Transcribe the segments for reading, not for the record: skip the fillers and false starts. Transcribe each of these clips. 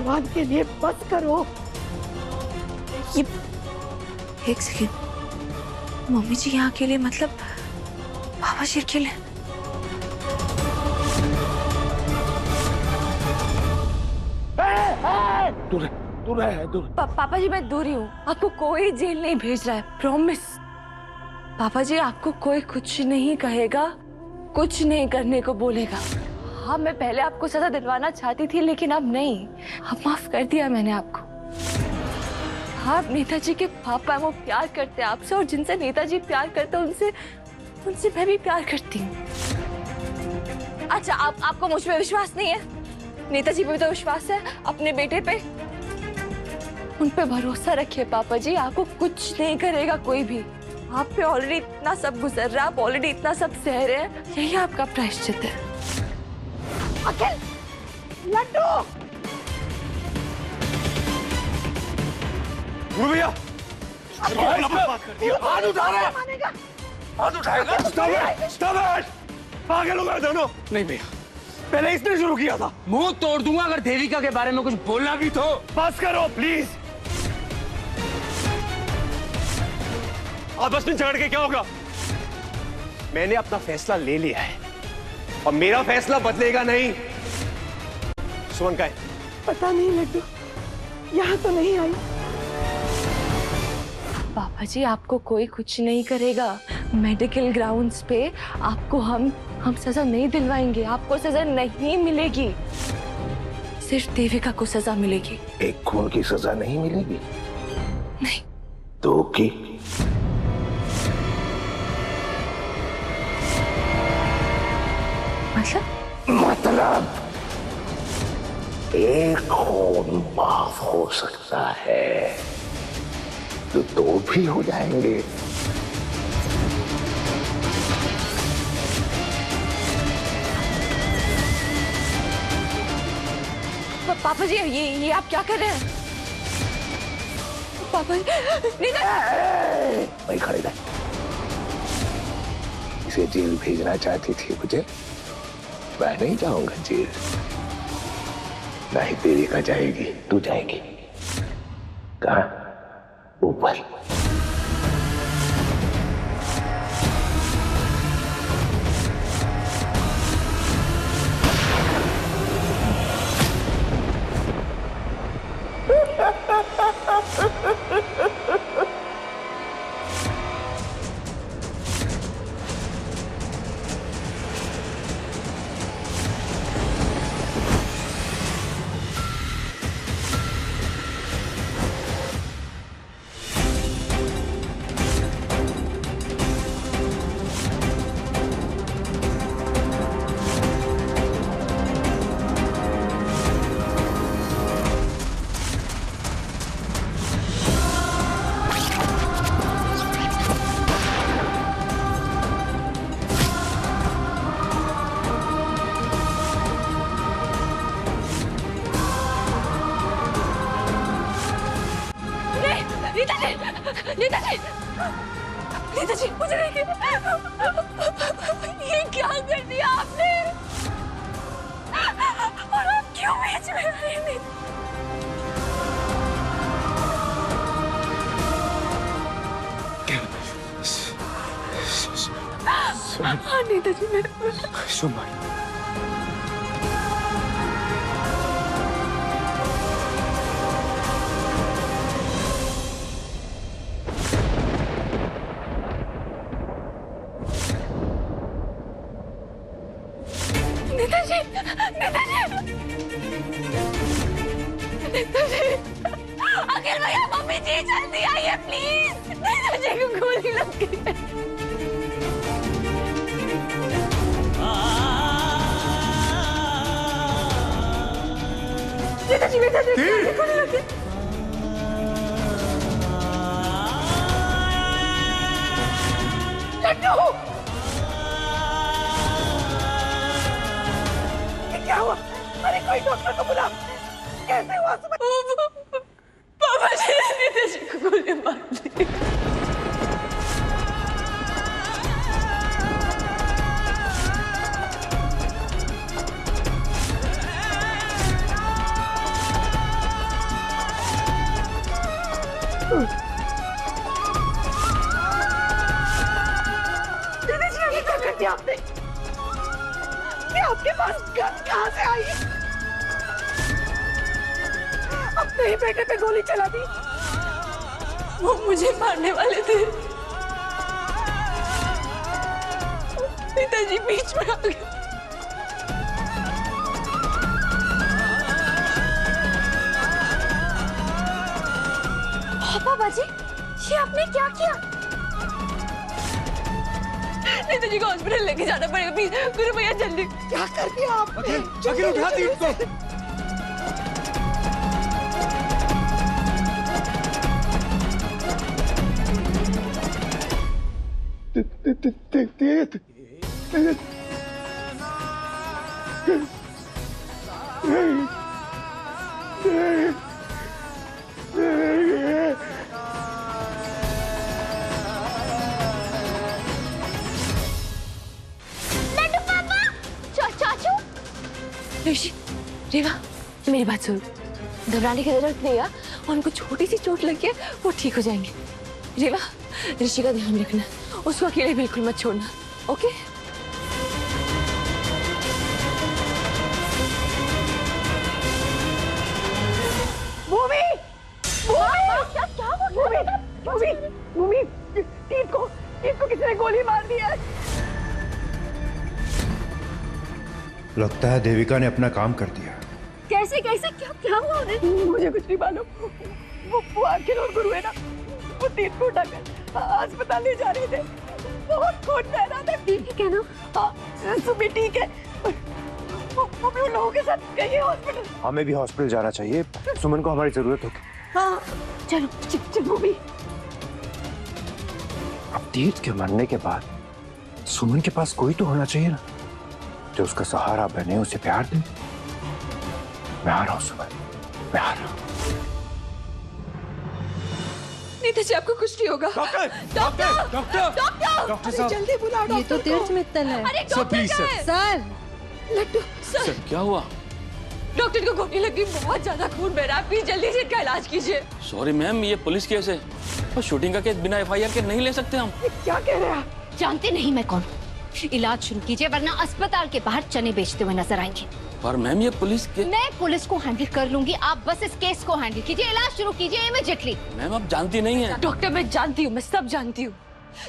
भगवान के लिए बस करो। ये एक सेकेंड, मम्मी जी यहाँ अकेले मतलब पापा जी अकेले? दूर। पापा जी मैं दूर ही हूँ, आपको कोई जेल नहीं भेज रहा है, प्रॉमिस। पापा जी आपको कोई कुछ नहीं कहेगा, कुछ नहीं करने को बोलेगा। हाँ मैं पहले आपको सजा दिलवाना चाहती थी लेकिन अब नहीं, अब माफ कर दिया मैंने आपको। हाँ नेताजी के पापा वो प्यार करते हैं आपसे, और जिनसे नेताजी प्यार करते हैं उनसे मैं भी प्यार करती हूँ। अच्छा आपको मुझ पे विश्वास नहीं है? नेताजी पे भी तो विश्वास है, अपने बेटे पे। उन पे भरोसा रखिए पापा जी, आपको कुछ नहीं करेगा कोई भी। आप पे ऑलरेडी इतना सब गुजर रहा है, आप ऑलरेडी इतना सब सह रहे हैं, यही आपका प्रायश्चित है। अखिल, लड्डू। गुरु भैया, हाथ उठा रहे हैं। हाथ उठाएगा? Stop it! पागल हो गए दोनों। नहीं भैया, पहले इसने शुरू किया था। मुंह तोड़ दूंगा अगर देविका के बारे में कुछ बोलना भी तो। बस करो प्लीज। आपस में झगड़ के क्या होगा? मैंने अपना फैसला ले लिया है और मेरा फैसला बदलेगा नहीं। सुमन का है? पता नहीं लड्डू, यहाँ तो नहीं आई। पापा जी आपको कोई कुछ नहीं करेगा। मेडिकल ग्राउंड्स पे आपको हम सजा नहीं दिलवाएंगे, आपको सजा नहीं मिलेगी, सिर्फ देविका को सजा मिलेगी। एक खून की सजा नहीं मिलेगी? नहीं। दो की? मतलब एक खून माफ हो सकता है तो दो भी हो जाएंगे। पापा जी ये आप क्या कर रहे हैं? पापा जी भाई खड़े रहे। इसे जेल भेजना चाहती थी मुझे, मैं नहीं जाऊंगा जेल। नहीं देविका जाएगी, तू जाएगी। कहाँ? ऊपर। नेताजी मुझे देखिए, ये क्या कर दिया आपने? और आप क्यों बीच में आए? हाँ नेताजी मेरे सुमन, नेताजी अखिल भैया, मम्मी जी जल्दी आइए प्लीज, नेताजी को गोली लग गई है। नेताजी गोली लग गई। लड्डू क्या हुआ? अरे कोई डॉक्टर को बुला। कैसे हुआ? पापा जी ने नेताजी को गोली मार दी। ये आपके पास गन कहाँ से आई? अपने ही बेटे पे गोली चला दी। वो मुझे मारने वाले थे, पिताजी बीच में आ गए। पापा जी, ये आपने क्या किया? नेताजी को हॉस्पिटल लेके जाना पड़ेगा, प्लीज गुरु भैया जल्दी। क्या कर दिया आपने? अखिल उठा दी इसको। चाचू, ऋषि, रेवा, मेरी बात सुन, घबराने की जरूरत नहीं है। और उनको छोटी सी चोट लगी है, वो ठीक हो जाएंगे। रेवा, ऋषि का ध्यान रखना, उसको अकेले बिल्कुल मत छोड़ना, ओके? भूमि, भूमि, भूमि, भूमि, तीत को किसी ने गोली मार दी है। लगता है देविका ने अपना काम कर दिया। कैसे कैसे क्या हुआ उन्हें? मुझे कुछ नहीं मालूम। वो अखिल और गुरु है ना, वो तीत को उठाकर अस्पताल ले जा रहे थे। बहुत खून बह रहा था। ठीक है ना? हाँ, सुबह ठीक है। वो भी उन लोगों के साथ गई है हॉस्पिटल। हमें भी हॉस्पिटल जाना चाहिए, सुमन को हमारी जरूरत होगी। हाँ, चलो। चल भूमि। अब तीर्थ के मरने के बाद सुमन के पास कोई तो होना चाहिए ना, जो उसका सहारा बने, उसे प्यार दे। मैं आ रहा हूँ सुमन, मैं आ रहा हूँ। नेताजी, आपको कुछ नहीं होगा। Doctor, doctor, doctor, doctor, doctor साहब। जल्दी बुलाओ ये तो डॉक्टर को। तीर्थ मित्तल है। अरे सर डॉक्टर प्लीज कहाँ सर। है? सर, लट्टू, सर, सर क्या हुआ? डॉक्टर को गोली लगी, बहुत ज्यादा खून बह रहा है, प्लीज जल्दी से इनका इलाज कीजिए। सॉरी मैम, ये पुलिस केस है और शूटिंग का केस बिना एफआईआर के नहीं ले सकते हम। क्या कह रहे हैं आप? जानते नहीं मैं कौन हूँ। इलाज शुरू कीजिए वरना अस्पताल के बाहर चने बेचते हुए नजर आएंगे। पर मैम ये पुलिस के। मैं पुलिस को हैंडल कर लूंगी, आप बस इस केस को हैंडल कीजिए। इलाज शुरू कीजिए इमीडिएटली। मैम आप जानती नहीं है। डॉक्टर, मैं जानती हूँ, मैं सब जानती हूँ,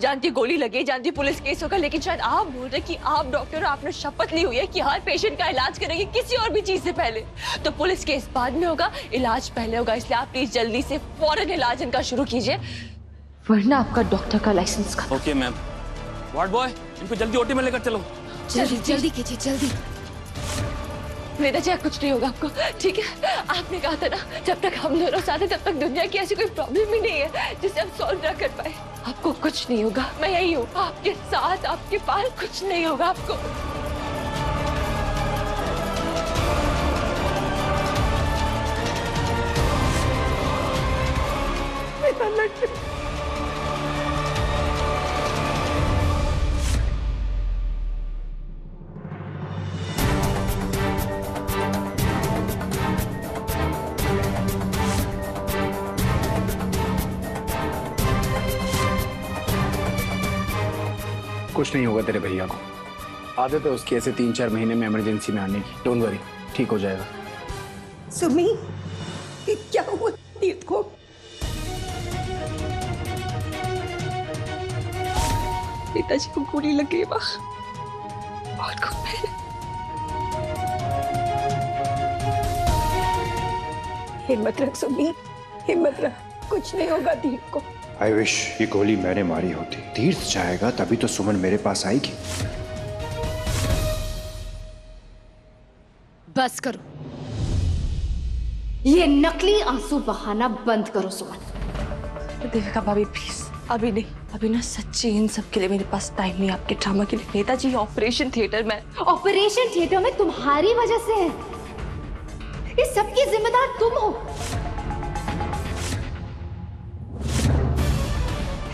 जानती हूँ गोली लगी, जानती हूँ पुलिस केस होगा, लेकिन शायद आप बोल रहे कि आप डॉक्टर, आपने शपथ ली हुई है कि हर पेशेंट का इलाज करेंगे किसी और भी चीज से पहले। तो पुलिस केस बाद में होगा, इलाज पहले होगा, इसलिए आप प्लीज जल्दी से फौरन इलाज इनका शुरू कीजिए, वरना आपका डॉक्टर का लाइसेंस का। Okay ma'am. वार्ड बॉय, इनको जल्दी ओटी में लेकर चलो। जल्दी कीजिए, जल्दी। नेताजी, कुछ नहीं होगा आपको, ठीक है? आपने कहा था ना, जब तक हम दोनों साथ हैं तब तक दुनिया की ऐसी कोई प्रॉब्लम ही नहीं है जिसे हम सॉल्व ना कर पाए। आपको कुछ नहीं होगा, मैं यही हूँ आपके साथ, आपके पास, कुछ नहीं होगा आपको। कुछ नहीं होगा तेरे भैया को, आदत है उसकी ऐसे 3-4 महीने में इमरजेंसी में आने की। डोंट वरी, ठीक हो जाएगा। सुमी, ये क्या हुआ तीर्थ को? पिताजी को गोली लग गई, बहुत खून बह रहा है। हिम्मत रख सुमी, हिम्मत रख, कुछ नहीं होगा तीर्थ को। आई विश ये गोली मैंने मारी होती। तीर्थ जाएगा तभी तो सुमन मेरे पास आएगी। बस करो, ये नकली आंसू बहाना बंद करो सुमन। देविका भाभी प्लीज, अभी नहीं, अभी ना सच्ची इन सब के लिए मेरे पास टाइम नहीं, आपके ड्रामा के लिए। नेताजी, ऑपरेशन थिएटर में, ऑपरेशन थिएटर में तुम्हारी वजह से है, इस सब की जिम्मेदार तुम हो।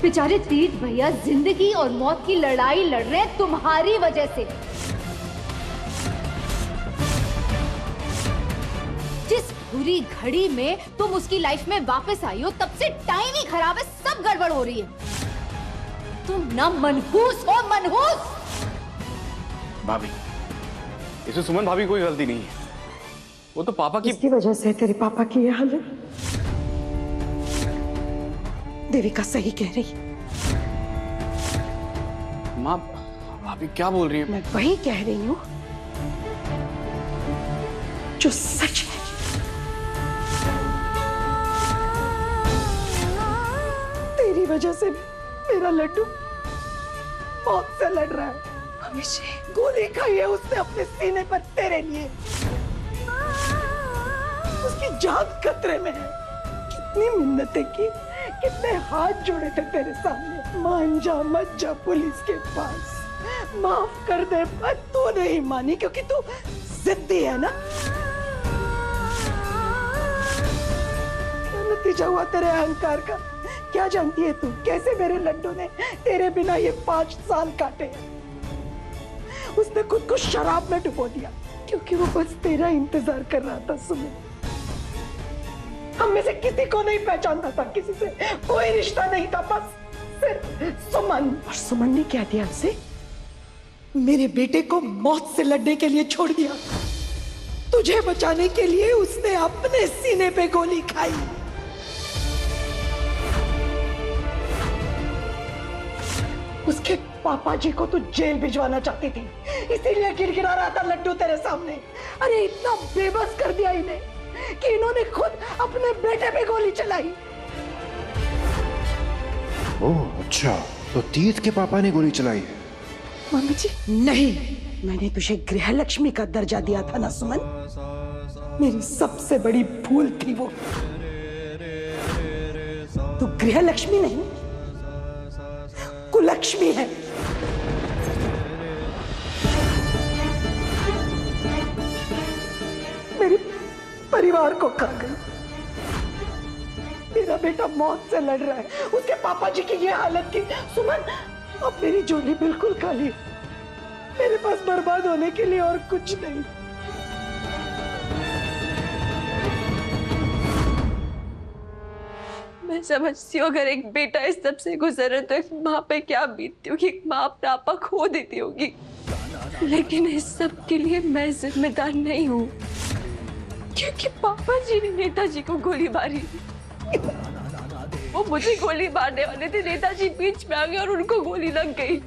बेचारे तीर्थ भैया जिंदगी और मौत की लड़ाई लड़ रहे हैं तुम्हारी वजह से। जिस बुरी घड़ी में तुम उसकी लाइफ में वापस आई हो, तब से टाइम ही खराब है, सब गड़बड़ हो रही है। तुम ना मनहूस हो, मनहूस। भाभी, इसमें सुमन भाभी कोई गलती नहीं है, वो तो पापा की। इसकी वजह से तेरे पापा की ये हालत। देविका सही कह रही। माँ, भाभी क्या बोल रही है? मैं वही कह रही हूँ जो सच है। तेरी वजह से मेरा लड्डू मौत से लड़ रहा है। गोली खाई है उसने अपने सीने पर तेरे लिए। उसकी जान खतरे में है। कितनी मिन्नतें की, कितने हाथ जोड़े थे तेरे सामने। मान जा, मत जा पुलिस के पास, माफ कर दे, पर तू नहीं मानी क्योंकि तू जिद्दी है ना। क्या नतीजा हुआ तेरे अहंकार का? क्या जानती है तू कैसे मेरे लड्डू ने तेरे बिना ये 5 साल काटे? उसने खुद को शराब में डुबो दिया क्योंकि वो बस तेरा इंतजार कर रहा था। सुमन, हम में से किसी को नहीं पहचानता था, किसी से कोई रिश्ता नहीं था, बस सिर्फ सुमन। और सुमन ने क्या दिया उसे? मेरे बेटे को मौत से लड़ने के लिए छोड़ दिया। तुझे बचाने के लिए उसने अपने सीने पे गोली खाई। उसके पापा जी को तू जेल भिजवाना चाहती थी, इसीलिए गिड़गिड़ा रहा था लड्डू तेरे सामने। अरे इतना बेबस कर दिया इन्हें कि इन्होंने खुद अपने बेटे पे गोली चलाई। ओह अच्छा, तो तीर्थ के पापा ने गोली चलाई है? मम्मी जी नहीं, मैंने तुझे गृह लक्ष्मी का दर्जा दिया था ना सुमन। मेरी सबसे बड़ी भूल थी वो। तू गृह लक्ष्मी नहीं, कुलक्ष्मी है। मेरे परिवार को खा गई। मेरा बेटा मौत से लड़ रहा है, उसके पापा जी की ये हालत की। सुमन, अब मेरी झोली बिल्कुल खाली। मेरे पास बर्बाद होने के लिए और कुछ नहीं। मैं समझती हूँ अगर एक बेटा इस सब से गुजरे तो एक माँ पे क्या बीतती होगी। एक माँ अपना आपा खो देती होगी, लेकिन इस सब के लिए मैं जिम्मेदार नहीं हूँ क्योंकि पापा जी ने नेताजी को गोली मारी। वो मुझे गोली मारने वाले थे, नेताजी बीच में आ गए और उनको गोली लग गई।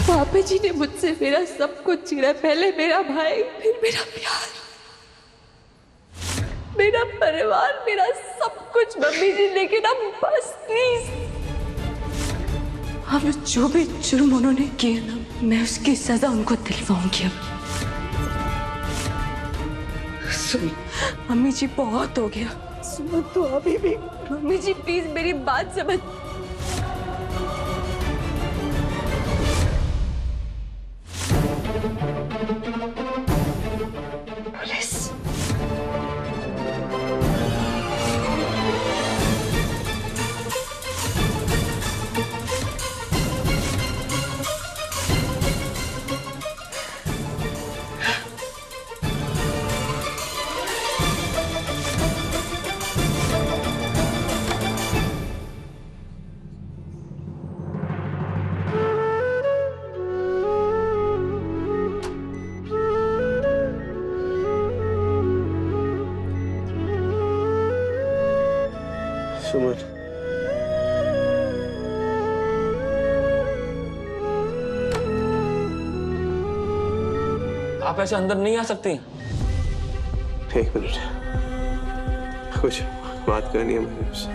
पापा जी ने मुझसे मेरा सब कुछ छीना। पहले मेरा भाई, फिर मेरा प्यार, मेरा परिवार, मेरा सब कुछ। मम्मी जी लेकिन अब बस प्लीज, अब जो भी जुर्म उन्होंने किए ना, मैं उसकी सजा उनको दिलवाऊंगी। अब सुन मम्मी जी, बहुत हो गया। सुमन तू अभी भी। मम्मी जी प्लीज मेरी बात समझ। पुलिस, सुमन, आप ऐसे अंदर नहीं आ सकती। एक मिनट, कुछ बात करनी है मुझे उससे।